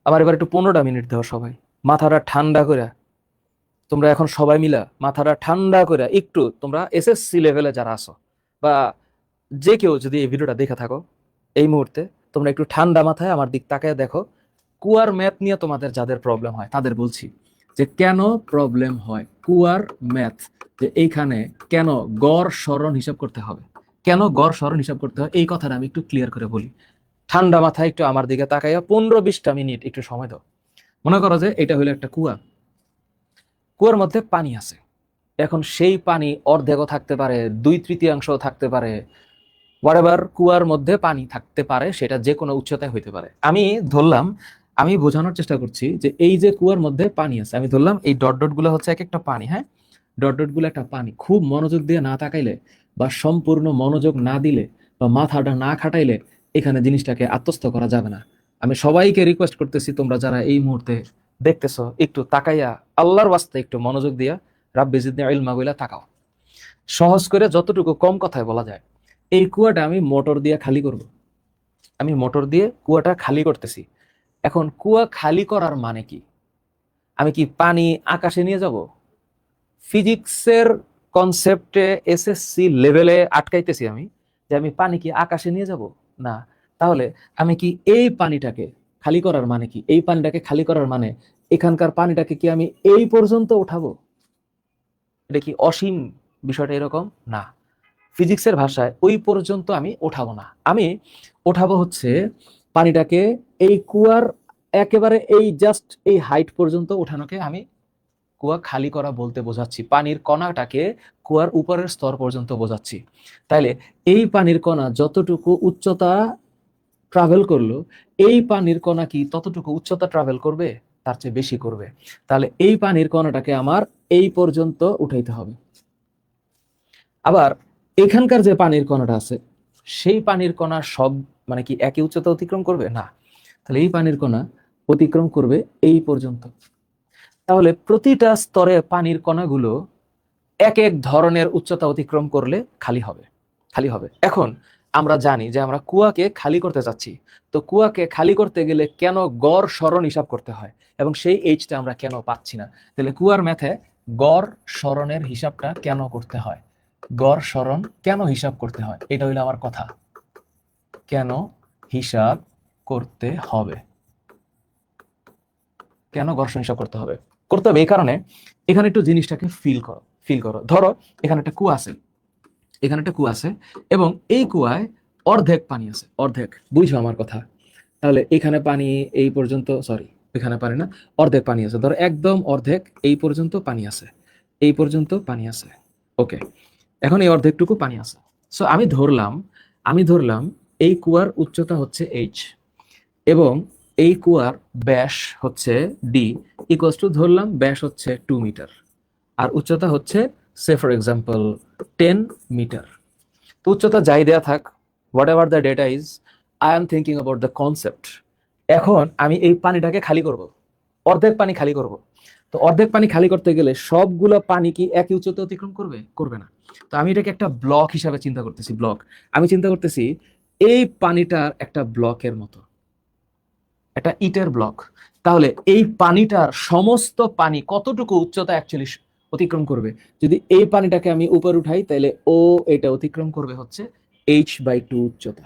আমার এবার একটু 15টা মিনিট দাও সবাই, মাথাটা ঠান্ডা করে। তোমরা এখন সবাই মিলা মাথাটা ঠান্ডা করে একটু, তোমরা এসএসসি লেভেলে যারা আছো বা যে কেউ যদি এই ভিডিওটা দেখে থাকো এই মুহূর্তে, তোমরা একটু ঠান্ডা মাথায় আমার দিক তাকায় দেখো। কুয়ার ম্যাথ নিয়ে তোমাদের যাদের প্রবলেম হয় তাদের বলছি যে কেন প্রবলেম হয় কুয়ার ম্যাথ, যে এইখানে কেন গড় সরণ হিসাব করতে হবে, কেন গড় সরণ হিসাব করতে হয়, এই কথাটা আমি একটু ক্লিয়ার করে বলি। ঠান্ডা মাথায় একটু আমার দিকে তাকাইয়া 15-20টা মিনিট একটু সময় দাও। মনে করো যে এটা হলো একটা কুয়া, কুয়ার মধ্যে পানি আছে। এখন সেই পানি অর্ধেকও থাকতে পারে, 2/3 থাকতে পারে, হোয়াটএভার কুয়ার মধ্যে পানি থাকতে পারে, সেটা যে কোনো উচ্চতায় হইতে পারে। আমি ধরলাম, আমি বোঝানোর চেষ্টা করছি যে এই যে কুয়ার মধ্যে পানি আছে, আমি ধরলাম এই ডট ডট গুলো হচ্ছে এক একটা পানি। হ্যাঁ, ডট ডট গুলো একটা পানি। খুব মনোযোগ দিয়ে না তাকাইলে বা সম্পূর্ণ মনোযোগ না দিলে বা মাথাটা না খাটাইলে এখানে জিনিসটাকে আত্মস্থ করা যাবে না। আমি সবাইকে রিকোয়েস্ট করতেছি, তোমরা যারা এই মুহূর্তে দেখতেছো একটু তাকাইয়া আল্লাহর ওয়াস্তে একটু মনোযোগ দিয়া রাব্বি জিদনি ইলমা বইলা তাকাও। সহজ করে যতটুকু কম কথায় বলা যায়, এই কুয়াটা আমি মোটর দিয়ে খালি করব। আমি মোটর দিয়ে কুয়াটা খালি করতেছি। এখন কুয়া খালি করার মানে কি? আমি কি পানি আকাশে নিয়ে যাব? ফিজিক্সের কনসেপ্টে এসএসসি লেভেলে আটকাইতেছি আমি যে আমি পানি কি আকাশে নিয়ে যাব? না। তাহলে আমি কি এই পানিটাকে খালি করার মানে কি? এই পানিটাকে খালি করার মানে এখানকার পানিটাকে কি আমি এই পর্যন্ত উঠাবো? এটা কি অসীম বিষয়টা এরকম না। ফিজিক্সের ভাষায় ওই পর্যন্ত আমি ওঠাবো না। আমি ওঠাবো হচ্ছে পানিটাকে এই কুয়ার একেবারে এই জাস্ট এই হাইট পর্যন্ত ওঠানোকে আমি কুয়া খালি করা বলতে বোঝাচ্ছি। পানির কণাটাকে কুয়ার উপরের স্তর পর্যন্ত বোঝাচ্ছি। তাইলে এই পানির কণা যতটুকু উচ্চতা ট্রাভেল করলো, এই পানির কণা কি ততটুকু উচ্চতা ট্রাভেল করবে? তার চেয়ে বেশি করবে। তাহলে এই পানির কণাটাকে আমার এই পর্যন্ত উঠাইতে হবে। আবার এখানকার যে পানির কণাটা আছে, সেই পানির কণা সব মানে কি একই উচ্চতা অতিক্রম করবে? না। তাহলে এই পানির কণা অতিক্রম করবে এই পর্যন্ত। তাহলে প্রতিটা স্তরে পানির কণাগুলো এক এক ধরনের উচ্চতা অতিক্রম করলে খালি হবে, খালি হবে। এখন আমরা জানি যে আমরা কুয়াকে খালি করতে চাচ্ছি, তো কুয়াকে খালি করতে গেলে কেন গড় সরণ হিসাব করতে হয় এবং সেই এইচটা আমরা কেন পাচ্ছি না। তাহলে কুয়ার ম্যাথে গড় সরণের হিসাবটা কেন করতে হয়, গড় সরণ কেন হিসাব করতে হয়, এটা হইলো আমার কথা। কেন হিসাব করতে হবে, কেন ঘর্ষণ হিসাব করতে হবে? করতে হবে এই কারণে, এখানে একটু জিনিসটাকে ফিল করো, ফিল করো। ধরো এখানে একটা কুয়া আছে, এখানে একটা কুয়া আছে এবং এই কুয়ায় অর্ধেক পানি আছে, অর্ধেক। বুঝো আমার কথা? তাহলে এখানে পানি এই পর্যন্ত, সরি এখানে পানি না, অর্ধেক পানি আছে। ধরো একদম অর্ধেক এই পর্যন্ত পানি আছে, এই পর্যন্ত পানি আছে। ওকে, এখন এই অর্ধেকটুকু পানি আছে। সো আমি ধরলাম এই কুয়ার উচ্চতা হচ্ছে এইচ এবং এই কুয়ার ব্যাস হচ্ছে ডি, ইকুয়ালস টু ধরলাম ব্যাস হচ্ছে 2 মিটার আর উচ্চতা হচ্ছে সে ফর এক্সাম্পল 10 মিটার। তো উচ্চতা যাই দেয়া থাক, what ever the data is, I am thinking about the concept. এখন আমি এই পানিটাকে খালি করব, অর্ধেক পানি খালি করব। তো অর্ধেক পানি খালি করতে গেলে সবগুলো পানি কি একই উচ্চতা অতিক্রম করবে? করবে না। তো আমি এটাকে একটা ব্লক হিসাবে চিন্তা করতেছি। ব্লক, আমি চিন্তা করতেছি এই পানিটার একটা ব্লকের মতো, একটা ইটের ব্লক। তাহলে এই পানিটার সমস্ত পানি কতটুকু উচ্চতা অ্যাকচুয়ালি অতিক্রম করবে? যদি এই পানিটাকে আমি উপরে উঠাই তাহলে ও এটা অতিক্রম করবে হচ্ছে h/2 উচ্চতা।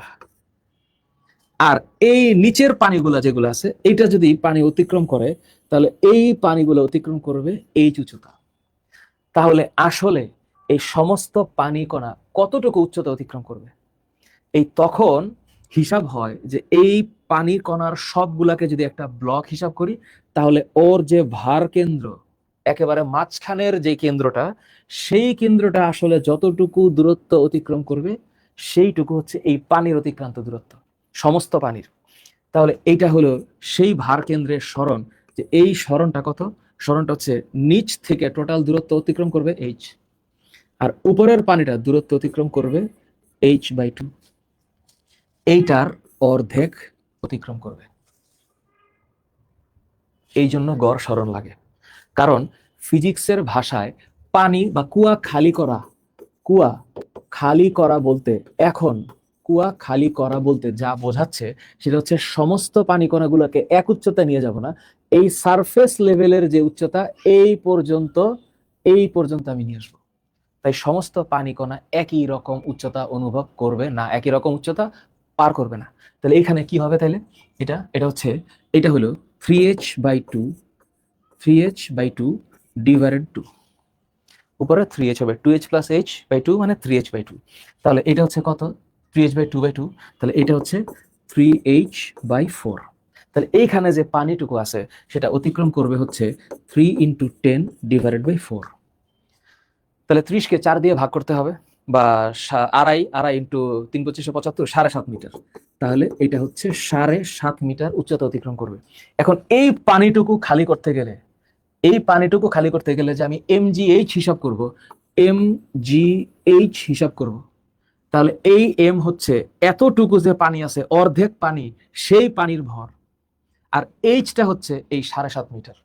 আর এই নিচের পানিগুলো যেগুলো আছে, এইটা যদি পানি অতিক্রম করে তাহলে এই পানিগুলো অতিক্রম করবে h উচ্চতা। তাহলে আসলে এই সমস্ত পানি কণা কতটুকু উচ্চতা অতিক্রম করবে? এই তখন হিসাব হয় যে এই পানির কণার সবগুলাকে যদি একটা ব্লক হিসাব করি, তাহলে ওর যে ভার কেন্দ্র একেবারে মাঝখানের যে কেন্দ্রটা, সেই কেন্দ্রটা আসলে যতটুকু দূরত্ব অতিক্রম করবে সেইটুকু হচ্ছে এই পানির অতিক্রান্ত দূরত্ব, সমস্ত পানির। তাহলে এইটা হলো সেই ভার কেন্দ্রের সরণ, যে এই সরণটা কত? সরণটা হচ্ছে নিচ থেকে টোটাল দূরত্ব অতিক্রম করবে এইচ, আর উপরের পানিটা দূরত্ব অতিক্রম করবে h/2, এইটার অর্ধেক অতিক্রম করবে। এই জন্য গড় সরণ লাগে। কারণ ফিজিক্সের ভাষায় পানি বা কুয়া খালি করা, কুয়া খালি করা বলতে এখন কুয়া খালি করা বলতে যা বোঝাচ্ছে সেটা হচ্ছে সমস্ত পানি কণাগুলোকে এক উচ্চতায় নিয়ে যাব না, এই সারফেস লেভেলের যে উচ্চতা এই পর্যন্ত আমি নিয়ে আসবো। তাই সমস্ত পানি কণা একই রকম উচ্চতা অনুভব করবে না, একই রকম উচ্চতা পার করবে না। তাহলে এখানে কি হবে? তাহলে এটা হলো 3h/2, 3h/2 ডিভাইডেড 2, উপরে 3h হবে, 2h + h/2 মানে 3h/2। তাহলে এটা হচ্ছে কত? 3h/2/2, তাহলে এটা হচ্ছে 3h/4। তাহলে এইখানে যে পানিটুকু আছে সেটা অতিক্রম করবে হচ্ছে 3 × 10 / 4। তাহলে 30কে 4 দিয়ে ভাগ করতে হবে, বা আড়াই আড়াই ইন্টু 3 × 25 = 75, 7.5 মিটার। তাহলে এটা হচ্ছে 7.5 মিটার উচ্চতা অতিক্রম করবে। এখন এই পানিটুকু খালি করতে গেলে যে আমি mgh হিসাব করব, mgh হিসাব করব, তাহলে এই এম হচ্ছে এতটুকু যে পানি আছে, অর্ধেক পানি, সেই পানির ভর, আর এইচটা হচ্ছে এই 7.5 মিটার।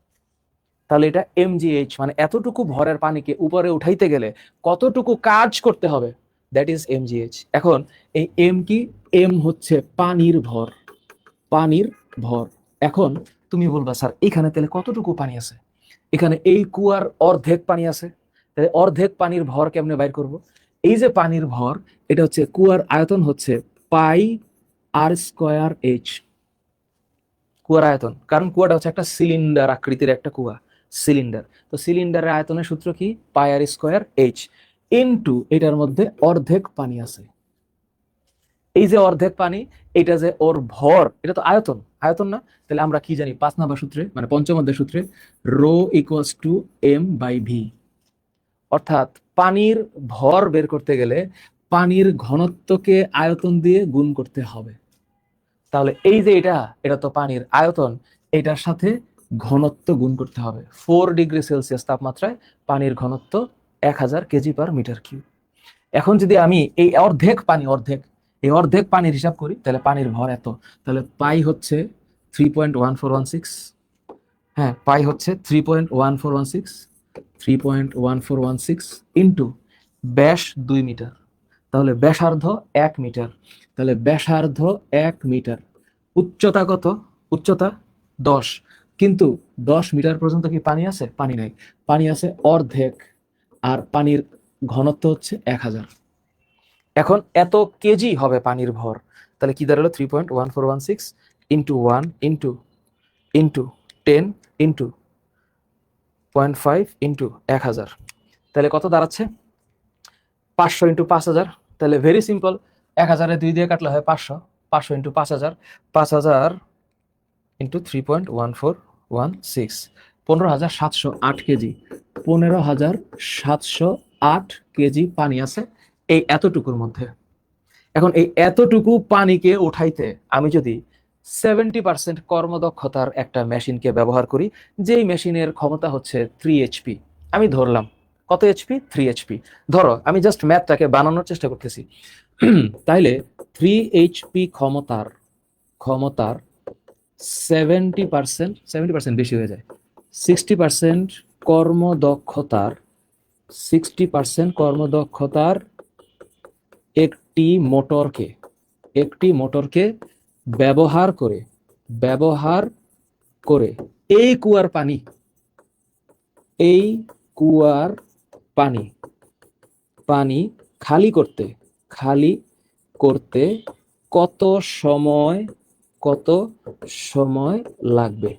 তাহলে এটা mgh, মানে এতটুকু ভরের পানিকে উপরে উঠাইতে গেলে কতটুকু কাজ করতে হবে, দ্যাট ইজ mgh। এখন এই এম কি? এম হচ্ছে পানির ভর, পানির ভর। এখন তুমি বলবা স্যার এখানে তাহলে কতটুকু পানি আছে? এখানে এই কুয়ার অর্ধেক পানি আছে, তাহলে অর্ধেক পানির ভর কেমনে বাইর করব? এই যে পানির ভর, এটা হচ্ছে কুয়ার আয়তন হচ্ছে πr²h, কুয়ার আয়তন, কারণ কুয়াটা হচ্ছে একটা সিলিন্ডার আকৃতির একটা কুয়া, সিলিন্ডার। তো সিলিন্ডারের আয়তনের সূত্র কি? πr²h ইনটু এটার মধ্যে অর্ধেক পানি আছে। এই যে অর্ধেক পানি, এটা যে ওর ভর, এটা তো আয়তন, আয়তন না? তাহলে আমরা কি জানি 5 নম্বর সূত্রে, মানে পঞ্চম অধ্যায় সূত্রে, ρ = m/v। অর্থাৎ পানির ভর বের করতে গেলে পানির ঘনত্বকে আয়তন দিয়ে গুণ করতে হবে। তাহলে এই যে এটা তো পানির আয়তন, এটার সাথে ঘনত্ব গুণ করতে হবে। 4°C তাপমাত্রায় পানির ঘনত্ব 1000 kg/m³। এখন যদি আমি এই অর্ধেক পানির হিসাব করি, তাহলে পানির ভর এত, তাহলে পাই হচ্ছে 3.1416। হ্যাঁ, পাই হচ্ছে 3.1416 ইন্টু ব্যাস 2 মিটার, তাহলে ব্যাসার্ধ 1 মিটার, তাহলে ব্যাসার্ধ 1 মিটার। উচ্চতা কত? উচ্চতা 10, কিন্তু 10 মিটার পর্যন্ত কি পানি আছে? পানি নাই, পানি আছে অর্ধেক, আর পানির ঘনত্ব হচ্ছে 1000। এখন এত কেজি হবে পানির ভর, তাহলে কি দাঁড়ালো? 3.1416 ইন্টু 1 ইন্টু 10 ইন্টু 0.5 ইন্টু 1000, তাহলে কত দাঁড়াচ্ছে? 500 ইন্টু 5000। তাহলে ভেরি সিম্পল, 1000 2 দিয়ে কাটলে হয় 500, 500 ইন্টু 5000, 5000 ইন্টু 3.1416, 15,708 কেজি, 15,708 কেজি পানি আছে এই এতটুকুর মধ্যে। এখন এই এতটুকু পানিকে উঠাইতে আমি যদি 70% কর্মদক্ষতার একটা মেশিনকে ব্যবহার করি, যেই মেশিনের ক্ষমতা হচ্ছে 3 HP, আমি ধরলাম কত HP? 3 HP। ধরো, আমি জাস্ট ম্যাথটাকে বানানোর চেষ্টা করতেছি। তাইলে 3 HP ক্ষমতার 70% বেশি হয়ে যায়, 60% কর্মদক্ষতার 60% একটি মোটরকে ব্যবহার করে এই কুয়ার পানি খালি করতে কত সময় লাগবে?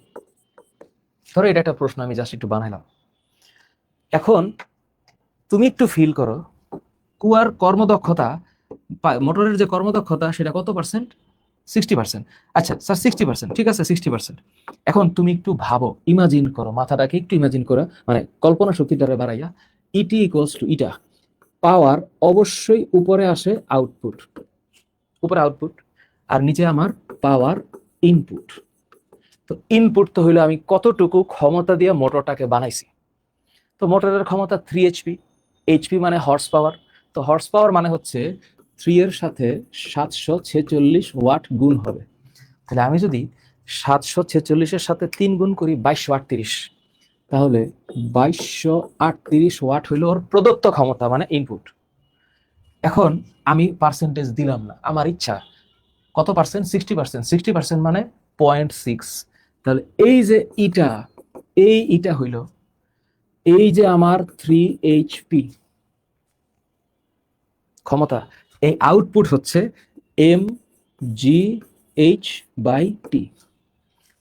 ধরো এটা একটা প্রশ্ন, আমি জাস্ট একটু বানাইলাম। এখন তুমি একটু ফিল করো, কুয়ার কর্মদক্ষতা, মোটরের যে কর্মদক্ষতা সেটা কত পার্সেন্ট? 60%। আচ্ছা স্যার 60%, ঠিক আছে 60%। এখন তুমি একটু ভাবো, ইমাজিন করো, মাথাটাকে একটু ইমাজিন করো, মানে কল্পনা শক্তিটারে বাড়াইয়া, ইটি ইকুয়ালস টু ইটা, পাওয়ার অবশ্যই উপরে আসে উপরে আউটপুট, আর নিচে আমার পাওয়ার ইনপুট। তো ইনপুট তো হইলো আমি কতটুকু ক্ষমতা দিয়ে মোটরটাকে বানাইছি। তো মোটরের ক্ষমতা 3 HP, HP মানে হর্স পাওয়ার। তো হর্স পাওয়ার মানে হচ্ছে 3 এর সাথে 746 ওয়াট গুণ হবে। তাহলে আমি যদি 746-এর সাথে 3 গুণ করি 2238, তাহলে 2238 ওয়াট হইল ওর প্রদত্ত ক্ষমতা, মানে ইনপুট। এখন আমি পার্সেন্টেজ দিলাম না, আমার ইচ্ছা কত পার্সেন্ট, 60%। 60% মানে 0.6। তাহলে এই যে ইটা, এই ইটা হইল এই যে আমার 3 HP ক্ষমতা, এই আউটপুট হচ্ছে mgh/t।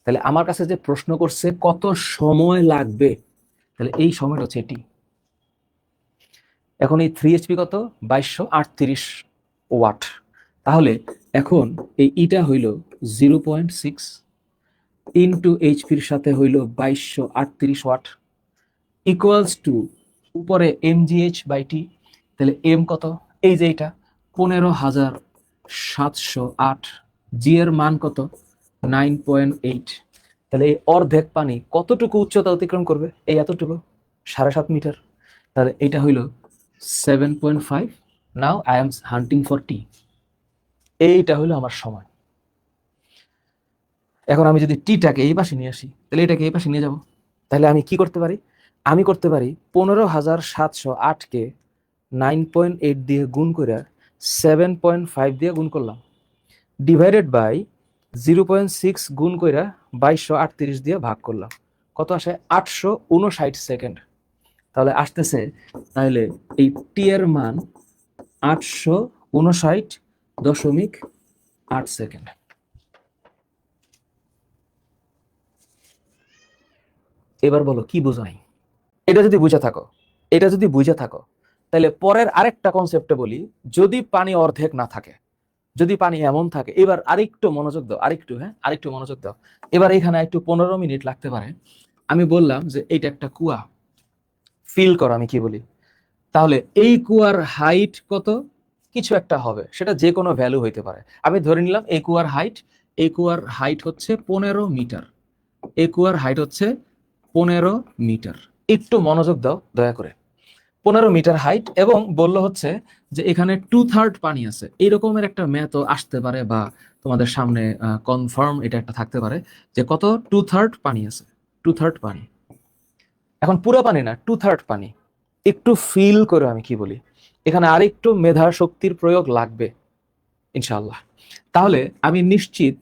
তাহলে আমার কাছে যে প্রশ্ন করছে কত সময় লাগবে, তাহলে এই সময়টা হচ্ছে টি। এখন এই 3 HP কত, 2238 ওয়াট। তাহলে এখন এই ইটা হইল 0.6 ইন্টু এইচপির সাথে হইল 2238 ওয়াট ইকুয়ালস টু উপরে mgh/t। তাহলে এম কত, এই যে এটা 15,708, জি এর মান কত 9.8। তাহলে এই অর্ধেক পানি কতটুকু উচ্চতা অতিক্রম করবে, এই এতটুকু 7.5 মিটার। তাহলে এটা হইল 7.5। Now I am hunting for T. এইটা হলো আমার সময়। এখন আমি যদি টিটাকে এই পাশে নিয়ে আসি, তাহলে এটাকে এই পাশে নিয়ে যাব। তাহলে আমি কি করতে পারি, আমি করতে পারি 15,708কে 9.8 দিয়ে গুণ করে 7.5 দিয়ে গুণ করলাম, ডিভাইডেড বাই 0.6 গুণ করে 2238 দিয়ে ভাগ করলাম, কত আসে 859 সেকেন্ড। তাহলে আসতেছে, তাহলে এই টি এর মান 859.8 সেকেন্ড। এবার বলো কি বোঝো নাই? এটা যদি বুঝে থাকো, এটা যদি বুঝে থাকো, তাহলে পরের আরেকটা কনসেপ্টে বলি, যদি পানি অর্ধেক না থাকে, যদি পানি এমন থাকে, এবার আরেকটু মনোযোগ দাও, আরেকটু, হ্যাঁ আরেকটু মনোযোগ দাও। এবার এখানে একটু 15 মিনিট লাগতে পারে। আমি বললাম যে এইটা একটা কুয়া, ফিল করো আমি কি বলি। তাহলে এই কুয়ার হাইট কত, কিছু একটা হবে, সেটা যে কোনো ভ্যালু হইতে পারে। আমি ধরে নিলাম এই কুয়ার হাইট, এই কুয়ার হাইট হচ্ছে 15 মিটার, এই কুয়ার হাইট হচ্ছে 15 মিটার। একটু মনোযোগ দাও দয়া করে। 15 মিটার হাইট, এবং বললো হচ্ছে যে এখানে 2/3 পানি আছে, এরকমের একটা ম্যাথও আসতে পারে, বা তোমাদের সামনে কনফার্ম এটা একটা থাকতে পারে যে কত 2/3 পানি আছে, 2/3 পানি। এখন পুরো পানি না, 2/3 পানি। একটু ফিল করে আমি কি বলি, এখানে আরেকটু মেধা শক্তির প্রয়োগ লাগবে ইনশাআল্লাহ। তাহলে আমি নিশ্চিত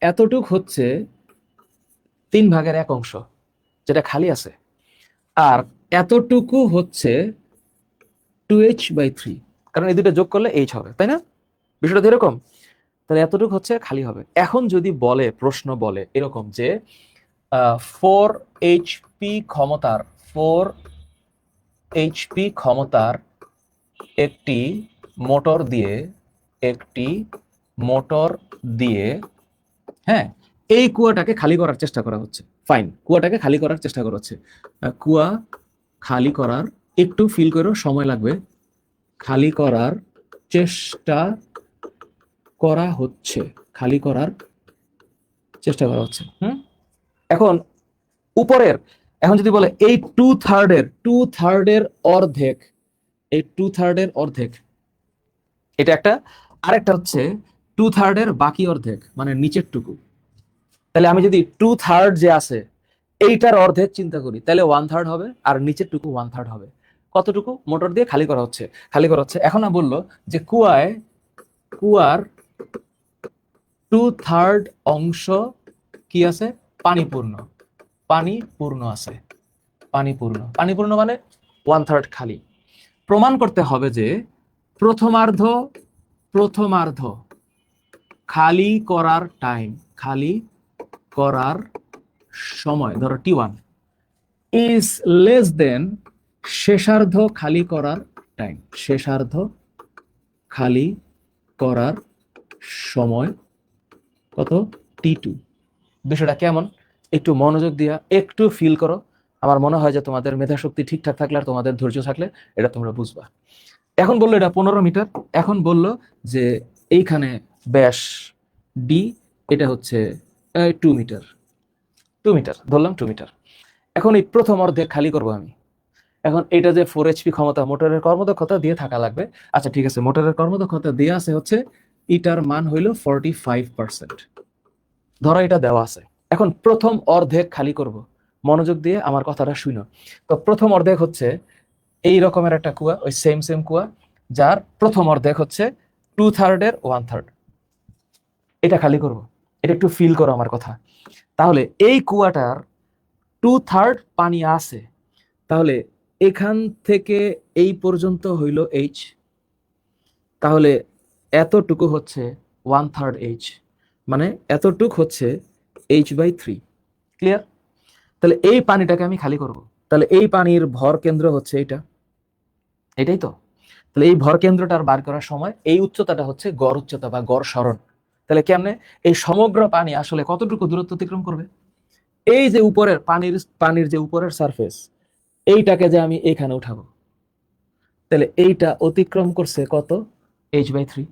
এতটুক হচ্ছে 3/1 যেটা খালি আছে, আর এতটুকু হচ্ছে 2h/3, কারণ এই দুটো যোগ করলে h হবে, তাই না? বিষয়টা এরকম। তাহলে এতটুকু হচ্ছে খালি হবে। এখন যদি বলে, প্রশ্ন বলে এরকম যে 4 HP ক্ষমতার, 4 HP ক্ষমতার একটি মোটর দিয়ে, একটি মোটর দিয়ে, হ্যাঁ এই কুয়াটাকে খালি করার চেষ্টা করা হচ্ছে। ফাইন, কুয়াটাকে খালি করার চেষ্টা করা হচ্ছে। কুয়া খালি করার, একটু ফিল করো, সময় লাগবে, খালি করার চেষ্টা করা হচ্ছে, খালি করার চেষ্টা করা হচ্ছে। এখন উপরের, এখন যদি বলে এই 2/3 অর্ধেক, এই 2/3 অর্ধেক, এটা একটা। আরেকটা হচ্ছে 2/3 বাকি অর্ধেক, মানে নিচের টুকু। তাহলে আমি যদি 2/3 যে আছে এইটার অর্ধেক চিন্তা করি, তাহলে 1/3 হবে, আর নিচের টুকু 1/3 হবে। কতটুকু মোটর দিয়ে খালি করা হচ্ছে, খালি করা হচ্ছে। এখন আমি বললো যে কুয়ার 2/3 অংশ কি আছে, পানিপূর্ণ, পানিপূর্ণ আছে, পানিপূর্ণ, পানিপূর্ণ মানে 1/3 খালি। প্রমাণ করতে হবে যে প্রথমার্ধ, প্রথমার্ধ খালি করার টাইম, খালি করার সময় ধরো T1 ইজ লেস দেন শেষার্ধ খালি করার টাইম, শেষার্ধ খালি করার সময় কত, T2। বিষয়টা কেমন, একটু মনোযোগ দিয়া একটু ফিল করো। আমার মনে হয় যে তোমাদের মেধাশক্তি ঠিকঠাক থাকলে আর তোমাদের ধৈর্য থাকলে এটা তোমরা বুঝবা। এখন বললো এটা 15 মিটার, এখন বললো যে এইখানে ব্যাস ডি, এটা হচ্ছে 2 মিটার, 2 মিটার ধরলাম, 2 মিটার। এখন এই প্রথম অর্ধেক খালি করব আমি। এখন এটা যে 4 HP ক্ষমতা, মোটরের কর্মদক্ষতা দিয়ে থাকা লাগবে। আচ্ছা ঠিক আছে, মোটরের কর্মদক্ষতা দিয়ে আছে হচ্ছে, এটার মান হইল 45%, ধরো এটা দেওয়া আছে। এখন প্রথম অর্ধেক খালি করব, মনোযোগ দিয়ে আমার কথাটা শুনো। তো প্রথম অর্ধেক হচ্ছে এই রকমের একটা কুয়া, ওই সেম কুয়া, যার প্রথম অর্ধেক হচ্ছে 2/3 1/3। এটা খালি করব, এটা একটু ফিল করো আমার কথা। তাহলে এই কুয়াটার 2/3 পানি আছে, তাহলে এখান থেকে এই পর্যন্ত হইল এইচ, তাহলে এতটুকু হচ্ছে 1/3 এইচ, মানে এতটুক হচ্ছে H/3। ক্লিয়ার? তাহলে এই পানিটাকে আমি খালি করব, তাহলে এই পানির ভর কেন্দ্র হচ্ছে এটা, এটাই তো। তাহলে এই ভর কেন্দ্রটার বার করার সময় এই উচ্চতাটা হচ্ছে গড় উচ্চতা বা গড় সরণ। তাহলে কেমনে এই সমগ্র পানি আসলে কতটুকু দূরত্ব অতিক্রম করবে? এই যে উপরের পানির যে উপরের সারফেস, এইটাকে যে আমি এখানে উঠাবো, তাহলে এইটা অতিক্রম করছে কত? H/3।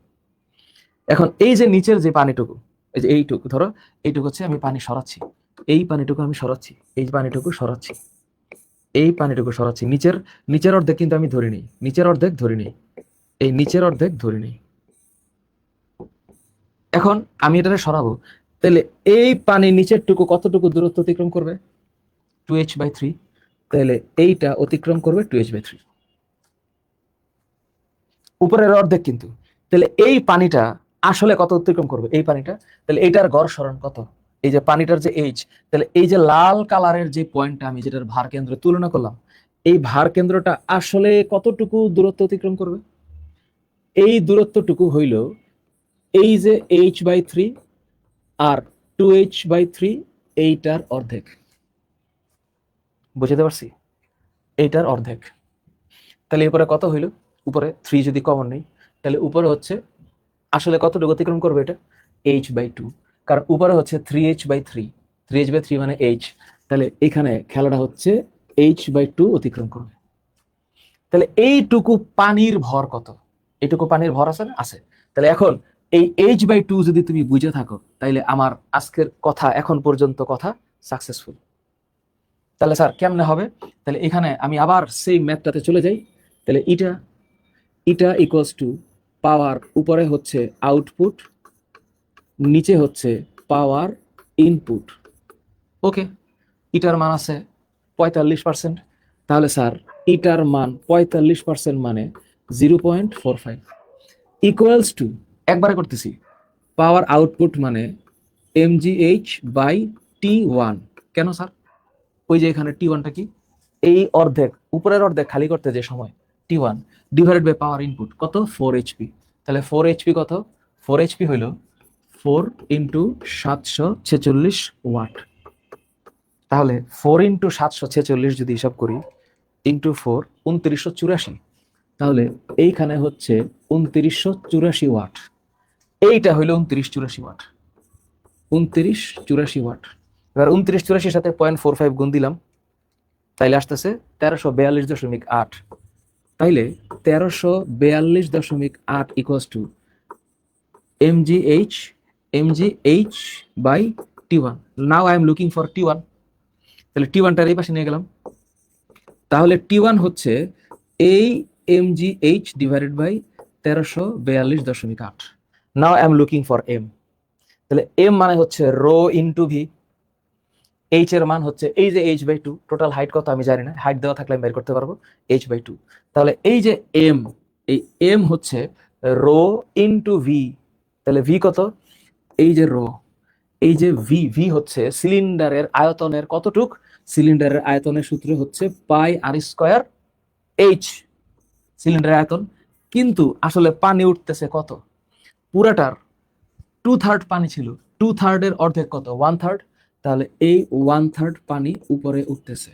এখন এই যে নিচের যে পানিটুকু, এই যে এইটুকু ধরো, এইটুকু হচ্ছে আমি পানি সরাচ্ছি, এই পানিটুকু আমি সরাচ্ছি, এই পানিটুকু সরাচ্ছি, এই পানিটুকু সরাচ্ছি, নিচের অর্ধেক কিন্তু আমি ধরি নেই, নিচের অর্ধেক ধরি নেই, এই নিচের অর্ধেক ধরি নেই। এখন আমি এটাকে সরাবো, তাহলে এই পানি নিচের টুকু কতটুকু দূরত্ব অতিক্রম করবে? 2H/3। তাহলে এইটা অতিক্রম করবে 2H/3, উপরের অর্ধেক কিন্তু। তাহলে এই পানিটা আসলে কত অতিক্রম করবে এই পানিটা? তাহলে এইটার গড় সরণ কত? এই যে পানিটার যে এইচ, তাহলে এই যে লাল কালারের যে পয়েন্টটা আমি যেটার ভার কেন্দ্র তুলনা করলাম, এই ভার কেন্দ্রটা আসলে কতটুকু দূরত্ব অতিক্রম করবে? এই দূরত্বটুকু হইল এই যে H/3 আর 2H/3, এইটার অর্ধেক। বুঝতে পারছি? এইটার অর্ধেক। তাহলে উপরে কত হইল? উপরে 3 যদি কমন নেই, তাহলে উপরে হচ্ছে আসলে কতটুকু অতিক্রম করবে এটা? H/2, কারণ উপরে হচ্ছে 3H/3, 3H/3 মানে H, তাহলে এখানে খেলাটা হচ্ছে H/2 অতিক্রম করবে। তাহলে এইটুকু পানির ভর কত? এইটুকু পানির ভর আছে না? আছে। তাহলে এখন এই H/2 যদি তুমি বুঝে থাকো, তাইলে আমার আজকের কথা, এখন পর্যন্ত কথা সাকসেসফুল। তাহলে স্যার কেমনে হবে? তাহলে এখানে আমি আবার সেই ম্যাথটাতে চলে যাই। তাহলে ইটা ইকুয়ালস টু পাওয়ার, উপরে হচ্ছে আউটপুট, নিচে হচ্ছে পাওয়ার ইনপুট। ওকে, ইটার মান আছে 45%। তাহলে স্যার ইটার মান 45% মানে 0.45 ইকুয়ালস টু, একবারে করতেছি, পাওয়ার আউটপুট মানে mgh/T1। কেন স্যার? ওই যে এখানে T1টা কি? এই অর্ধেক, উপরের অর্ধেক খালি করতে যে সময়, T1 divided by power input কত? 4HP। তাহলে 4HP কত? 4HP হইল 4 ইন্টু 746 ওয়াট। তাহলে 4 ইন্টু 746 যদি হিসাব করি, ইন্টু 4 2984, তাহলে এইখানে হচ্ছে 2984 ওয়াট। এইটা হইল 2984 ওয়াট, 2984 ওয়াট। এবার 2984 সাথে 0.45 গুণ দিলাম, তাইলে আসতেছে 1342.8। তাইলে 1342.8 equals to mgh/T1। Now I am looking for T1। তাহলে T1টার এই পাশে নিয়ে গেলাম, তাহলে T1 হচ্ছে এই mgh divided by 1342.8। Now I am looking for m। তাহলে m মানে হচ্ছে রো ইন্টু ভি, এইচ এর মান হচ্ছে এই যে H/2, টোটাল হাইট কত আমি জানি না, হাইট দেওয়া থাকলে আমি বের করতে পারবো, H/2। তাহলে এই যে m, এই m হচ্ছে রো ইন্টু ভি। তাহলে ভি কত? এই যে রো, এই যে ভি হচ্ছে সিলিন্ডারের আয়তনের কতটুক? সিলিন্ডারের আয়তনের সূত্র হচ্ছে πr², এইচ সিলিন্ডারের আয়তন। কিন্তু আসলে পানি উঠতেছে কত? পুরাটার 2/3 পানি ছিল, 2/3 এর অর্ধেক কত? 1/3। তাহলে এই 1/3 পানি উপরে উঠতেছে।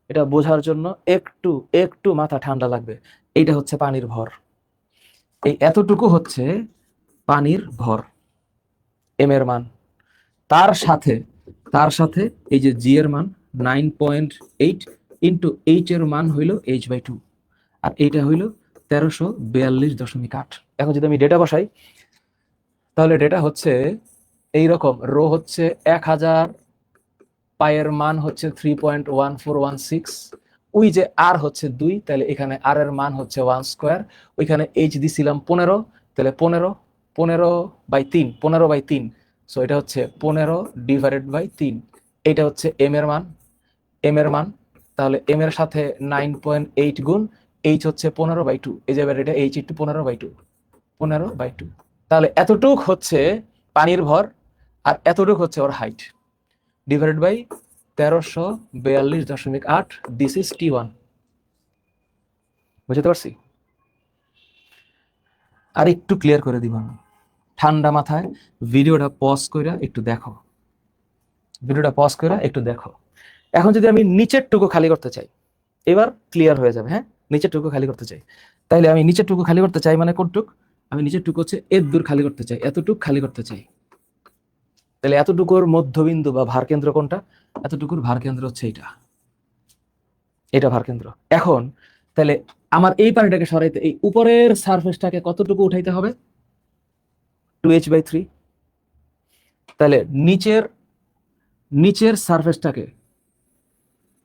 এটা বোঝার জন্য একটু একটু মাথা ঠান্ডা লাগবে। এইটা হচ্ছে পানির ভর, এই এতটুকু হচ্ছে পানির ভর, এম এর মান। তার সাথে এই যে জি এর মান 9.8 ইন্টু এইচ এর মান হইল H/2, আর এইটা হইল 1342.8। এখন যদি আমি ডেটা বসাই, তাহলে ডেটা হচ্ছে এইরকম, রো হচ্ছে 1000, পায়ের মান হচ্ছে 3.1416, ওই যে আর হচ্ছে 2, তাহলে এখানে আর এর মান হচ্ছে 1², ওইখানে এইচ দিছিলাম 15, তাহলে 15/3, সো এটা হচ্ছে 15 ডিভাইডেড বাই 3। এটা হচ্ছে এম এর মান, তাহলে এম এর সাথে 9.8 গুণ এইচ হচ্ছে 15/2, এই যে এবার এটা এইচ একটু 15/2, 15/2। তাহলে এতটুক হচ্ছে পানির ভর আর এতটুক হচ্ছে ওর height, divided by 1342.8। This is T1। বুঝতে পারছি? আর একটু ক্লিয়ার করে দিব আমি, ঠান্ডা মাথায় ভিডিওটা পজ করে একটু দেখো, ভিডিওটা পজ করে একটু দেখো। এখন যদি আমি নিচের টুকু খালি করতে চাই, এবার ক্লিয়ার হয়ে যাবে। হ্যাঁ, নিচের টুকু খালি করতে চাই, তাইলে আমি নিচের টুকু খালি করতে চাই মানে কোনটুক? আমি নিচের টুকু হচ্ছে এর দূর খালি করতে চাই, এতটুক খালি করতে চাই। তাহলে এতটুকুর মধ্যবিন্দু বা ভার কেন্দ্র কোনটা? এতটুকুর ভার কেন্দ্র হচ্ছে এটা, এটা ভার কেন্দ্র। এখন তাহলে আমার এই পানিটাকে সরাইতে এই উপরের সারফেসটাকে কতটুকু উঠাইতে হবে? 2h/3। তাহলে নিচের নিচের সারফেসটাকে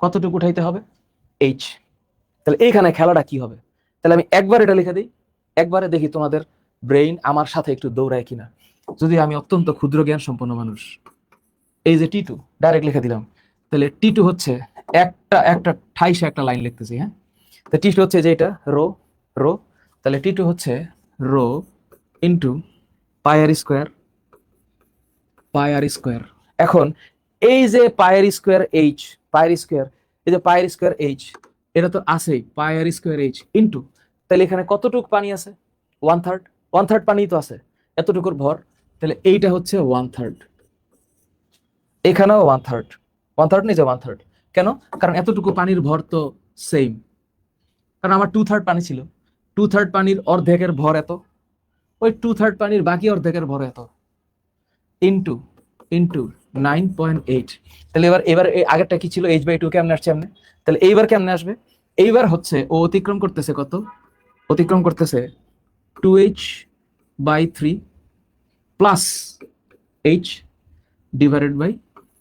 কতটুকু উঠাইতে হবে? h। তাহলে এইখানে খেলাটা কি হবে? তাহলে আমি একবার এটা লিখে দিই, একবারে দেখি তোমাদের ব্রেইন আমার সাথে একটু দৌড়ায় কিনা। যদি আমি অত্যন্ত ক্ষুদ্র জ্ঞান সম্পন্ন মানুষ, এই যে T2 ডাইরেক্ট লিখে দিলাম। তাহলে T2 হচ্ছে একটা একটা ঠাইসে একটা লাইন লিখতেছি। হ্যাঁ, তো T2 হচ্ছে যে এটা রো রো, তাহলে T2 হচ্ছে রো ইন্টু পাই আর স্কোয়ার। এখন এই যে পায়ের স্কোয়ার এইচ, পায়ের স্কোয়ার, এই যে পায়ের স্কোয়ার এইচ, এটা তো আছেই, পায়ের স্কোয়ার এইচ ইন্টু, তাহলে এখানে কতটুক পানি আছে? 1/3, 1/3 পানি তো আছে, এতটুকুর ভর। তাহলে এইটা হচ্ছে 1/3, এখানেও 1/3, 1/3 নিচে 1/3। কেন? কারণ এতটুকু পানির ভর তো সেম, কারণ আমার 2/3 পানি ছিল, 2/3 পানির অর্ধেকের ভর এত, ওই 2/3 পানির বাকি অর্ধেকের ভর এত, ইন্টু ইন্টু 9.8। তাহলে এবার এবার এই আগেরটা কি ছিল? h/2 কেমনে আসছে এমনি? তাহলে এইবার কেমনে আসবে? এইবার হচ্ছে ও অতিক্রম করতেছে কত? অতিক্রম করতেছে 2h/3 plus h divided by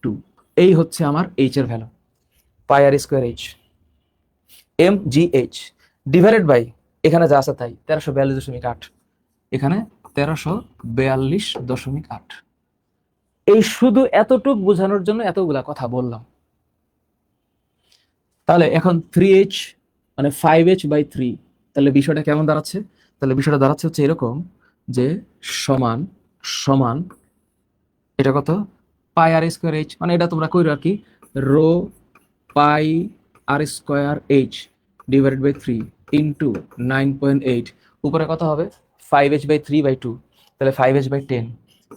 2। এই হচ্ছে আমার h এর value, pi r square h mgh divided by এখানে যা আছে তাই 1342.8, এখানে 1342.8। এই শুধু এতটুক বোঝানোর জন্য এতগুলা কথা বললাম। তাহলে এখন 3h মানে 5h/3, তাহলে বিষয়টা কেমন দাঁড়াচ্ছে? তাহলে বিষয়টা দাঁড়াচ্ছে হচ্ছে এরকম যে সমান সমান এটা কত? পাই আর স্কোয়ার এইচ, মানে এটা তোমরা কইরো আর কি, rho pi r square h divided by 3 into 9.8। উপরে কত হবে? 5h/3/2, তাহলে 5h/10,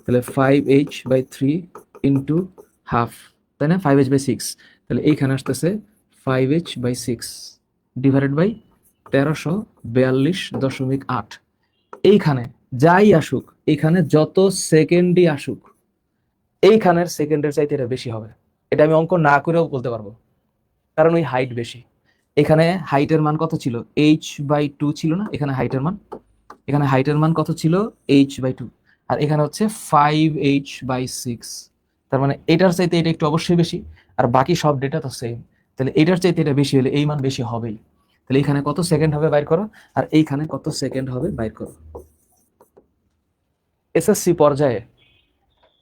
তাহলে 5h/3 ইন্টু হাফ, তাই না? 5h/6, তাহলে এইখানে আসতেছে 5h/6 ডিভাইডেড বাই 1342.8। এইখানে যাই আসুক, এইখানে যত সেকেন্ডই আসুক, এইখানের সেকেন্ডের চাইতে এটা বেশি হবে। এটা আমি অঙ্ক না করেও বলতে পারবো, কারণ ওই হাইট বেশি। এখানে হাইটের মান কত ছিল? h/2 ছিল না? এখানে হাইটের মান, এখানে হাইটের মান কত ছিল? h/2, আর এখানে হচ্ছে 5h/6। তার মানে এটার চাইতে এটা একটু অবশ্যই বেশি, আর বাকি সব ডেটা তো সেম। তাহলে এটার চাইতে এটা বেশি হলে এই মান বেশি হবেই। তাহলে এখানে কত সেকেন্ড হবে বাইর করো, আর এইখানে কত সেকেন্ড হবে বাইর করো। এসএসসি পর্যায়ে,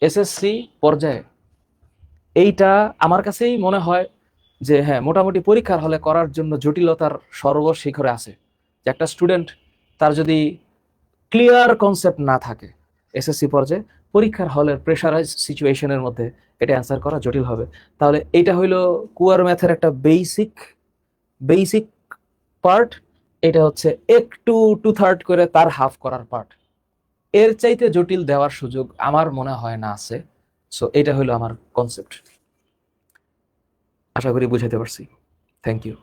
এসএসসি পর্যায়ে এইটা আমার কাছেই মনে হয় যে হ্যাঁ, মোটামুটি পরীক্ষার হলে করার জন্য জটিলতার সর্বশিখরে আছে। যে একটা স্টুডেন্ট তার যদি ক্লিয়ার কনসেপ্ট না থাকে, এসএসসি পর্যায়ে পরীক্ষার হলের প্রেশারাইজ সিচুয়েশনের মধ্যে এটা অ্যান্সার করা জটিল হবে। তাহলে এটা হইলো কুয়ার ম্যাথের একটা বেসিক বেসিক পার্ট, এটা হচ্ছে একটু 2/3 করে তার হাফ করার পার্ট। এর চাইতে জটিল দেওয়ার সুযোগ আমার মনে হয় না আছে। সো এটা হলো আমার কনসেপ্ট। আশা করি বুঝাতে পারছি। Thank you.